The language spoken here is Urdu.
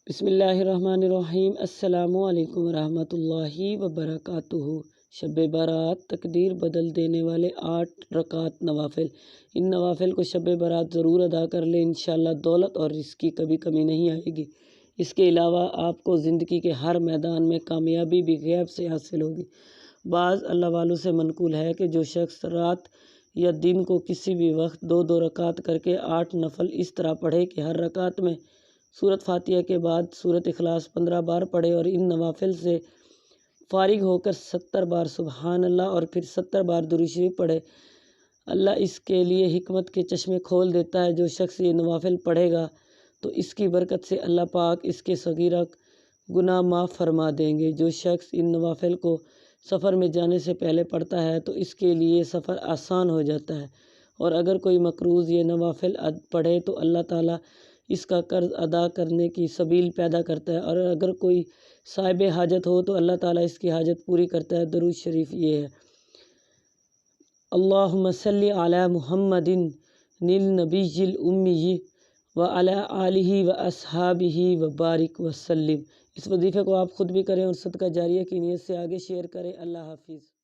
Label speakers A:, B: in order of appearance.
A: بسم اللہ الرحمن الرحیم۔ السلام علیکم ورحمۃ اللہ وبرکاتہ۔ شب برات تقدیر بدل دینے والے 8 رکعت نوافل۔ ان نوافل کو شب برات ضرور ادا کر لیں، انشاءاللہ دولت اور رزق کی کبھی کمی نہیں آئے گی۔ اس کے علاوہ آپ کو زندگی کے ہر میدان میں کامیابی بھی غیب سے حاصل ہوگی۔ بعض اللہ والوں سے منقول ہے کہ جو شخص رات یا دن کو کسی بھی وقت 2 رکعت کر کے 8 نفل اس طرح پڑھے کہ ہر رکعت میں سورۃ فاتحہ کے بعد سورۃ اخلاص 15 بار پڑھے اور ان نوافل سے فارغ ہو کر 70 بار سبحان اللہ اور پھر 70 بار درود شریف پڑھے، اللہ اس کے لیے حکمت کے چشمے کھول دیتا ہے۔ جو شخص یہ نوافل پڑھے گا تو اس کی برکت سے اللہ پاک اس کے صغیرہ گناہ معاف فرما دیں گے۔ جو شخص ان نوافل کو سفر میں جانے سے پہلے پڑھتا ہے تو اس کے لیے سفر آسان ہو جاتا ہے، اور اگر کوئی مقروض یہ نوافل پڑھے تو اللہ تعالیٰ اس کا قرض ادا کرنے کی سبیل پیدا کرتا ہے، اور اگر کوئی صاحب حاجت ہو تو اللہ تعالیٰ اس کی حاجت پوری کرتا ہے۔ درود شریف یہ ہے: اللہم صلی علی محمد النبی الامی وعلی آلہ واصحابہ وبارک وسلم۔ اس وظیفے کو آپ خود بھی کریں اور صدقہ جاریہ کی نیت سے آگے شیئر کریں۔ اللہ حافظ۔